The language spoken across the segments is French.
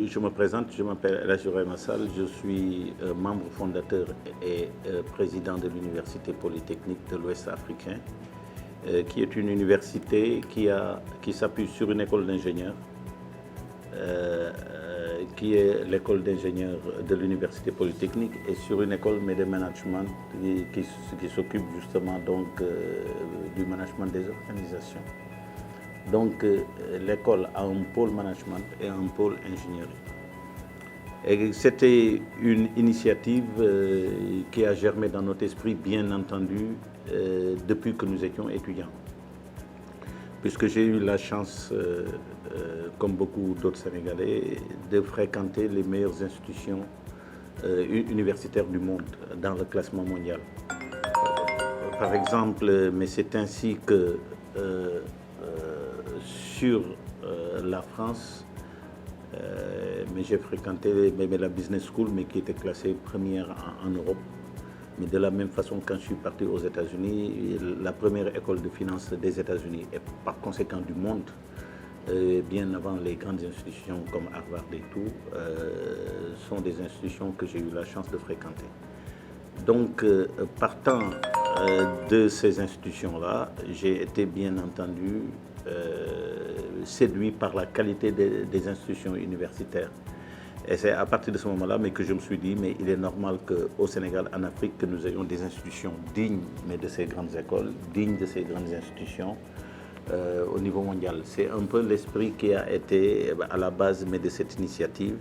Je me présente, je m'appelle El Hadji Ibrahima Sall, je suis membre fondateur et président de l'Université Polytechnique de l'Ouest africain, qui est une université qui s'appuie sur une école d'ingénieurs, qui est l'école d'ingénieurs de l'Université Polytechnique, et sur une école de management qui s'occupe justement donc du management des organisations. Donc l'école a un pôle management et un pôle ingénierie. Et c'était une initiative qui a germé dans notre esprit, bien entendu, depuis que nous étions étudiants. Puisque j'ai eu la chance, comme beaucoup d'autres Sénégalais, de fréquenter les meilleures institutions universitaires du monde dans le classement mondial. Par exemple, mais c'est ainsi que sur la France, mais j'ai fréquenté la business school, mais qui était classée première en Europe. Mais de la même façon, quand je suis parti aux États-Unis, la première école de finance des États-Unis et par conséquent du monde, bien avant les grandes institutions comme Harvard et tout, sont des institutions que j'ai eu la chance de fréquenter. Donc, partant de ces institutions-là, j'ai été bien entendu séduit par la qualité des institutions universitaires. Et c'est à partir de ce moment-là que je me suis dit, mais il est normal qu'au Sénégal, en Afrique, que nous ayons des institutions dignes de ces grandes écoles, dignes de ces grandes institutions au niveau mondial. C'est un peu l'esprit qui a été à la base de cette initiative.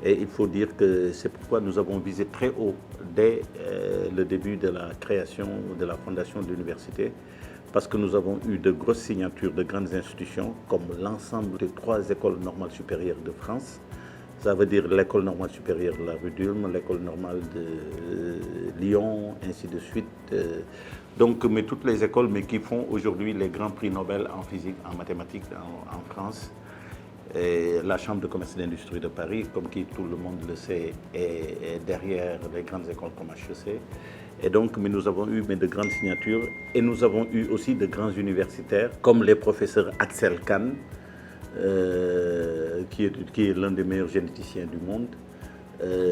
Et il faut dire que c'est pourquoi nous avons visé très haut dès le début de la création de la fondation de l'université, parce que nous avons eu de grosses signatures de grandes institutions, comme l'ensemble des 3 écoles normales supérieures de France. Ça veut dire l'école normale supérieure de la rue d'Ulm, l'école normale de Lyon, ainsi de suite. Donc, mais toutes les écoles qui font aujourd'hui les grands prix Nobel en physique, en mathématiques en France. Et la Chambre de commerce et d'industrie de Paris, comme qui tout le monde le sait, est derrière les grandes écoles comme HEC. Et donc, mais nous avons eu de grandes signatures et nous avons eu aussi de grands universitaires, comme les professeurs Axel Kahn, qui est l'un des meilleurs généticiens du monde.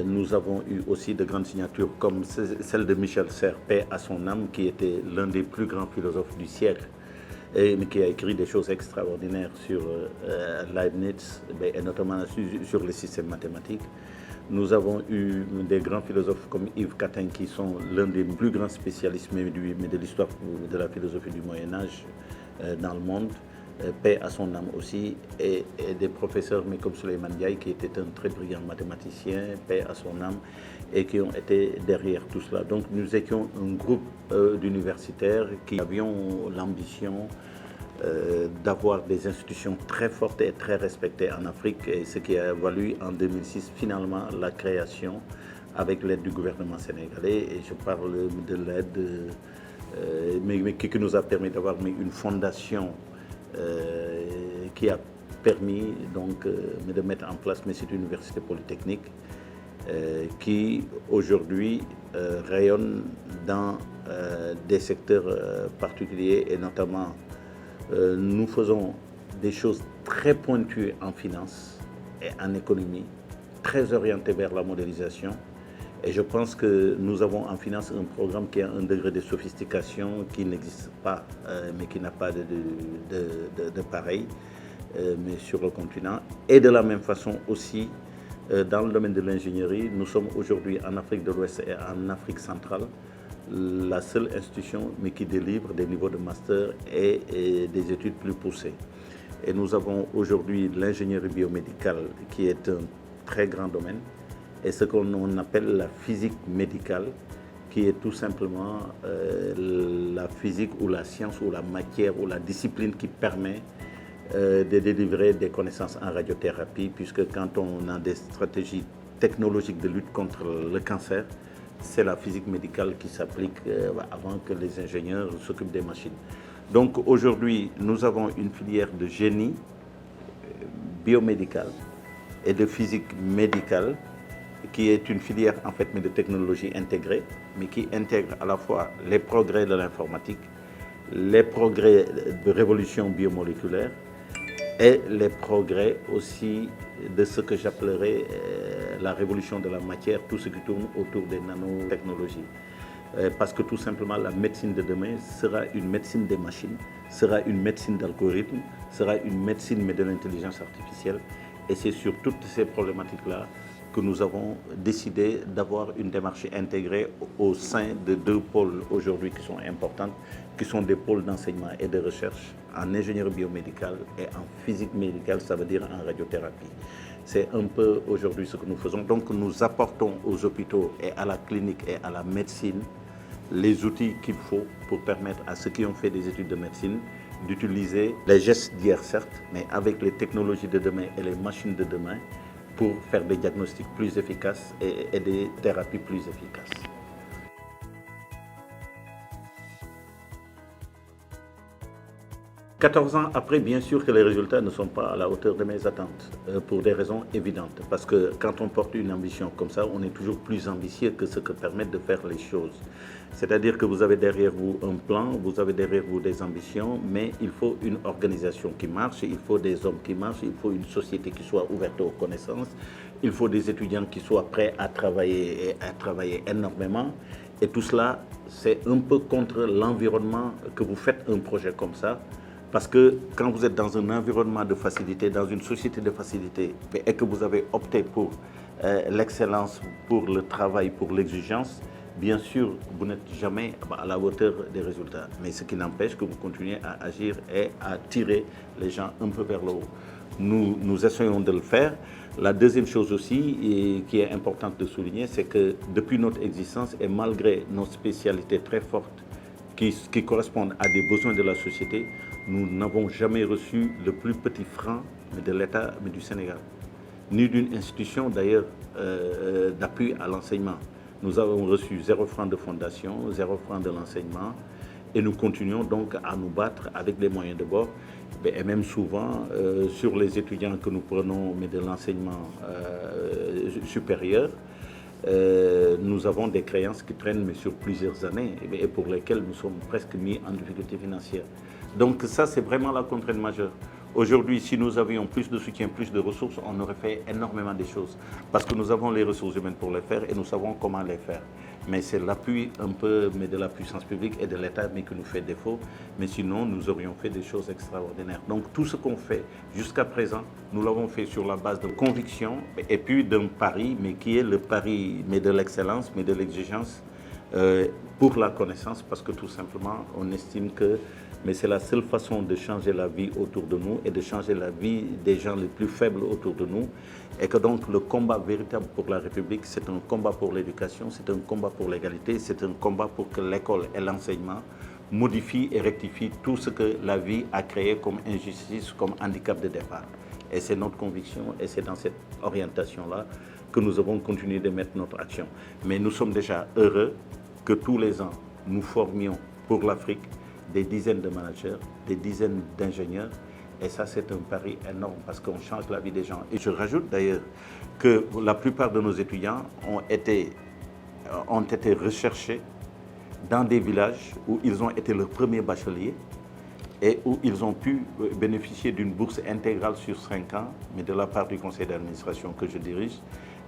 Nous avons eu aussi de grandes signatures comme celle de Michel Serres, paix à son âme, qui était l'un des plus grands philosophes du siècle, mais qui a écrit des choses extraordinaires sur Leibniz, et notamment sur les systèmes mathématiques. Nous avons eu des grands philosophes comme Yves Catin, qui sont l'un des plus grands spécialistes de l'histoire de la philosophie du Moyen-Âge dans le monde, paix à son âme aussi, et des professeurs comme Souleymane Ndiaye, qui était un très brillant mathématicien, paix à son âme, et qui ont été derrière tout cela. Donc nous étions un groupe d'universitaires qui avions l'ambition d'avoir des institutions très fortes et très respectées en Afrique, et ce qui a valu en 2006 finalement la création, avec l'aide du gouvernement sénégalais, et je parle de l'aide qui nous a permis d'avoir une fondation qui a permis donc de mettre en place cette université polytechnique qui aujourd'hui rayonne dans des secteurs particuliers, et notamment nous faisons des choses très pointues en finance et en économie, très orientées vers la modélisation. Et je pense que nous avons en finance un programme qui a un degré de sophistication qui n'existe pas, mais qui n'a pas de pareil, mais sur le continent. Et de la même façon aussi, dans le domaine de l'ingénierie, nous sommes aujourd'hui en Afrique de l'Ouest et en Afrique centrale la seule institution qui délivre des niveaux de master et des études plus poussées. Et nous avons aujourd'hui l'ingénierie biomédicale, qui est un très grand domaine, et ce qu'on appelle la physique médicale, qui est tout simplement la physique ou la science ou la matière ou la discipline qui permet de délivrer des connaissances en radiothérapie, puisque quand on a des stratégies technologiques de lutte contre le cancer, c'est la physique médicale qui s'applique avant que les ingénieurs s'occupent des machines. Donc aujourd'hui, nous avons une filière de génie biomédical et de physique médicale, qui est une filière en fait de technologie intégrée, mais qui intègre à la fois les progrès de l'informatique, les progrès de révolution biomoléculaire et les progrès aussi de ce que j'appellerais la révolution de la matière, tout ce qui tourne autour des nanotechnologies. Parce que tout simplement, la médecine de demain sera une médecine des machines, sera une médecine d'algorithmes, sera une médecine mais de l'intelligence artificielle. Et c'est sur toutes ces problématiques-là que nous avons décidé d'avoir une démarche intégrée au sein de deux pôles aujourd'hui qui sont importantes, qui sont des pôles d'enseignement et de recherche en ingénierie biomédicale et en physique médicale, ça veut dire en radiothérapie. C'est un peu aujourd'hui ce que nous faisons. Donc nous apportons aux hôpitaux et à la clinique et à la médecine les outils qu'il faut pour permettre à ceux qui ont fait des études de médecine d'utiliser les gestes d'hier certes, mais avec les technologies de demain et les machines de demain pour faire des diagnostics plus efficaces et des thérapies plus efficaces. 14 ans après, bien sûr que les résultats ne sont pas à la hauteur de mes attentes, pour des raisons évidentes. Parce que quand on porte une ambition comme ça, on est toujours plus ambitieux que ce que permettent de faire les choses. C'est-à-dire que vous avez derrière vous un plan, vous avez derrière vous des ambitions, mais il faut une organisation qui marche, il faut des hommes qui marchent, il faut une société qui soit ouverte aux connaissances, il faut des étudiants qui soient prêts à travailler et à travailler énormément. Et tout cela, c'est un peu contre l'environnement que vous faites un projet comme ça. Parce que quand vous êtes dans un environnement de facilité, dans une société de facilité, et que vous avez opté pour l'excellence, pour le travail, pour l'exigence, bien sûr, vous n'êtes jamais à la hauteur des résultats. Mais ce qui n'empêche que vous continuez à agir et à tirer les gens un peu vers le haut. Nous essayons de le faire. La deuxième chose aussi, et qui est importante de souligner, c'est que depuis notre existence, et malgré nos spécialités très fortes, qui correspondent à des besoins de la société, nous n'avons jamais reçu le plus petit franc de l'État, mais du Sénégal, ni d'une institution d'ailleurs d'appui à l'enseignement. Nous avons reçu 0 franc de fondation, 0 franc de l'enseignement, et nous continuons donc à nous battre avec les moyens de bord, et même souvent sur les étudiants que nous prenons, mais de l'enseignement supérieur. Nous avons des créances qui traînent mais sur plusieurs années et pour lesquelles nous sommes presque mis en difficulté financière. Donc ça, c'est vraiment la contrainte majeure. Aujourd'hui, si nous avions plus de soutien, plus de ressources, on aurait fait énormément de choses. Parce que nous avons les ressources humaines pour les faire et nous savons comment les faire. Mais c'est l'appui un peu mais de la puissance publique et de l'État mais qui nous fait défaut. Mais sinon, nous aurions fait des choses extraordinaires. Donc tout ce qu'on fait jusqu'à présent, nous l'avons fait sur la base de conviction et puis d'un pari, mais qui est le pari mais de l'excellence, mais de l'exigence pour la connaissance, parce que tout simplement, on estime que c'est la seule façon de changer la vie autour de nous et de changer la vie des gens les plus faibles autour de nous. Et que donc le combat véritable pour la République, c'est un combat pour l'éducation, c'est un combat pour l'égalité, c'est un combat pour que l'école et l'enseignement modifient et rectifient tout ce que la vie a créé comme injustice, comme handicap de départ. Et c'est notre conviction et c'est dans cette orientation-là que nous avons continué de mettre notre action. Mais nous sommes déjà heureux que tous les ans, nous formions pour l'Afrique des dizaines de managers, des dizaines d'ingénieurs. Et ça, c'est un pari énorme parce qu'on change la vie des gens. Et je rajoute d'ailleurs que la plupart de nos étudiants ont été recherchés dans des villages où ils ont été le premier bachelier et où ils ont pu bénéficier d'une bourse intégrale sur 5 ans, mais de la part du conseil d'administration que je dirige.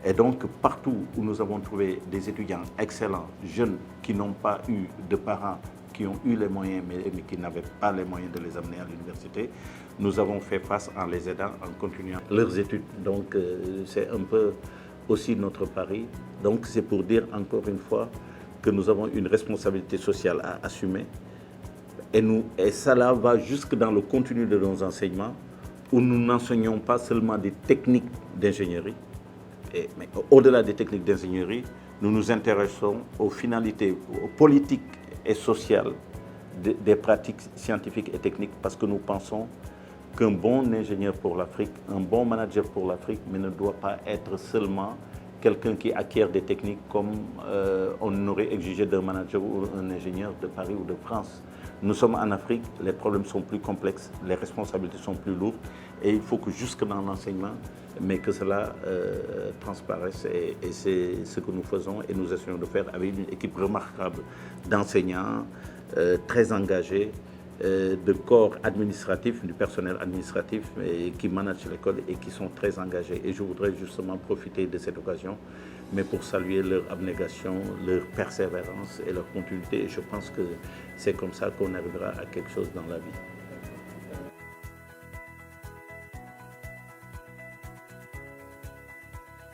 Et donc, partout où nous avons trouvé des étudiants excellents, jeunes, qui n'ont pas eu de parents, qui ont eu les moyens, mais qui n'avaient pas les moyens de les amener à l'université, nous avons fait face en les aidant, en continuant leurs études. Donc, c'est un peu aussi notre pari. Donc, c'est pour dire encore une fois que nous avons une responsabilité sociale à assumer. Et cela va jusque dans le contenu de nos enseignements, où nous n'enseignons pas seulement des techniques d'ingénierie, mais au-delà des techniques d'ingénierie, nous nous intéressons aux finalités, aux politiques et sociales des pratiques scientifiques et techniques, parce que nous pensons qu'un bon ingénieur pour l'Afrique, un bon manager pour l'Afrique, mais ne doit pas être seulement quelqu'un qui acquiert des techniques comme on aurait exigé d'un manager ou un ingénieur de Paris ou de France. Nous sommes en Afrique, les problèmes sont plus complexes, les responsabilités sont plus lourdes et il faut que jusque dans l'enseignement, mais que cela transparaisse et c'est ce que nous faisons et nous essayons de faire avec une équipe remarquable d'enseignants très engagés de corps administratifs, du personnel administratif qui manage l'école et qui sont très engagés. Et je voudrais justement profiter de cette occasion, mais pour saluer leur abnégation, leur persévérance et leur continuité. Et je pense que c'est comme ça qu'on arrivera à quelque chose dans la vie.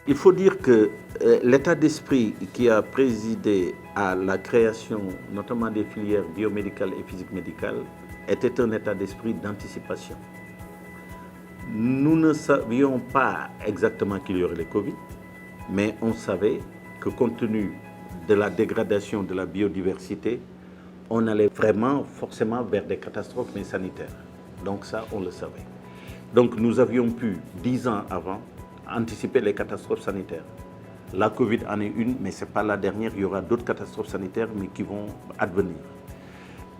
Il faut dire que l'état d'esprit qui a présidé à la création, notamment des filières biomédicales et physiques-médicales, était un état d'esprit d'anticipation. Nous ne savions pas exactement qu'il y aurait le Covid, mais on savait que compte tenu de la dégradation de la biodiversité, on allait vraiment forcément vers des catastrophes sanitaires. Donc ça, on le savait. Donc nous avions pu, 10 ans avant, anticiper les catastrophes sanitaires. La Covid en est une, mais ce n'est pas la dernière. Il y aura d'autres catastrophes sanitaires, mais qui vont advenir.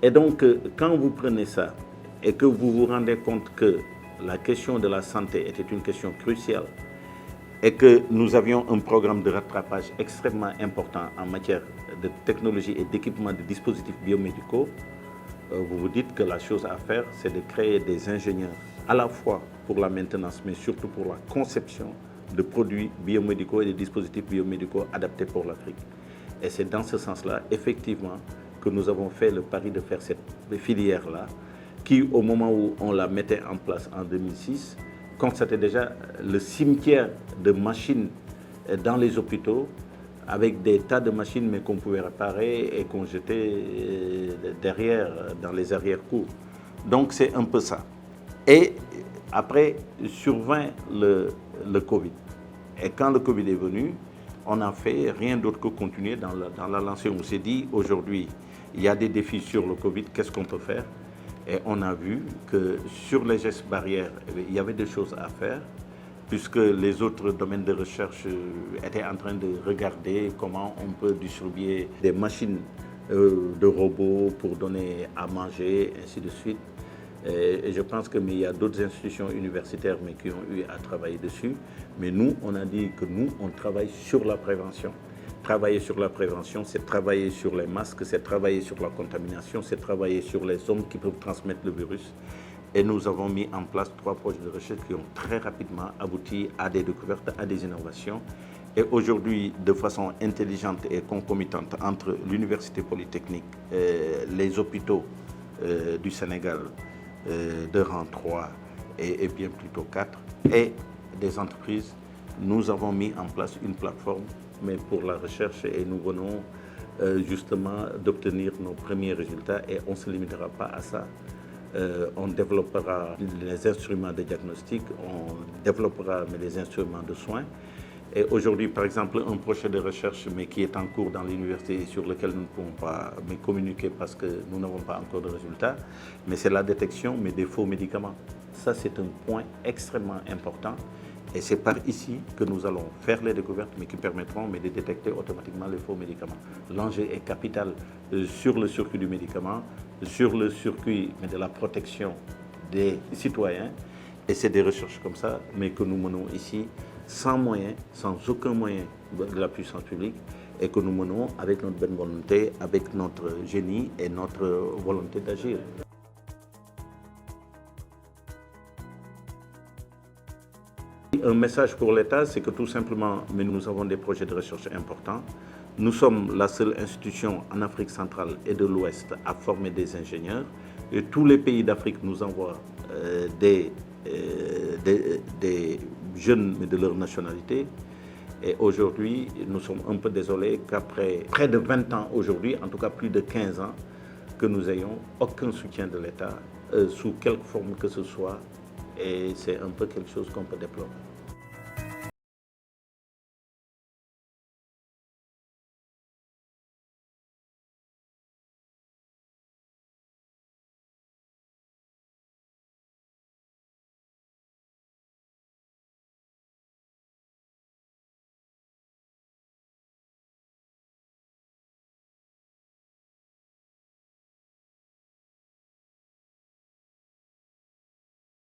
Et donc, quand vous prenez ça et que vous vous rendez compte que la question de la santé était une question cruciale et que nous avions un programme de rattrapage extrêmement important en matière de technologie et d'équipement de dispositifs biomédicaux, vous vous dites que la chose à faire, c'est de créer des ingénieurs à la fois pour la maintenance, mais surtout pour la conception de produits biomédicaux et de dispositifs biomédicaux adaptés pour l'Afrique. Et c'est dans ce sens-là, effectivement, que nous avons fait le pari de faire cette filière-là, qui, au moment où on la mettait en place en 2006, constatait déjà le cimetière de machines dans les hôpitaux, avec des tas de machines, mais qu'on pouvait réparer et qu'on jetait derrière, dans les arrière-cours. Donc c'est un peu ça. Et après, survint le Covid. Et quand le Covid est venu, on n'a fait rien d'autre que continuer dans la lancée. On s'est dit, aujourd'hui, il y a des défis sur le Covid, qu'est-ce qu'on peut faire? Et on a vu que sur les gestes barrières, il y avait des choses à faire, puisque les autres domaines de recherche étaient en train de regarder comment on peut distribuer des machines de robots pour donner à manger, ainsi de suite. Et je pense qu'il y a d'autres institutions universitaires mais qui ont eu à travailler dessus. Mais nous, on a dit que nous, on travaille sur la prévention. Travailler sur la prévention, c'est travailler sur les masques, c'est travailler sur la contamination, c'est travailler sur les hommes qui peuvent transmettre le virus. Et nous avons mis en place 3 projets de recherche qui ont très rapidement abouti à des découvertes, à des innovations. Et aujourd'hui, de façon intelligente et concomitante entre l'Université Polytechnique, les hôpitaux du Sénégal, de rang 3 et bien plutôt 4, et des entreprises, nous avons mis en place une plateforme mais pour la recherche et nous venons justement d'obtenir nos premiers résultats et on ne se limitera pas à ça. On développera les instruments de diagnostic, on développera les instruments de soins. Et aujourd'hui, par exemple, un projet de recherche mais qui est en cours dans l'université et sur lequel nous ne pouvons pas communiquer parce que nous n'avons pas encore de résultats, mais c'est la détection des faux médicaments. Ça, c'est un point extrêmement important. Et c'est par ici que nous allons faire les découvertes, mais qui permettront de détecter automatiquement les faux médicaments. L'enjeu est capital sur le circuit du médicament, sur le circuit de la protection des citoyens. Et c'est des recherches comme ça, mais que nous menons ici sans moyens, sans aucun moyen de la puissance publique, et que nous menons avec notre bonne volonté, avec notre génie et notre volonté d'agir. Un message pour l'État, c'est que tout simplement, nous avons des projets de recherche importants. Nous sommes la seule institution en Afrique centrale et de l'Ouest à former des ingénieurs. Et tous les pays d'Afrique nous envoient des jeunes de leur nationalité. Et aujourd'hui, nous sommes un peu désolés qu'après près de 20 ans aujourd'hui, en tout cas plus de 15 ans, que nous n'ayons aucun soutien de l'État, sous quelque forme que ce soit. Et c'est un peu quelque chose qu'on peut déplorer.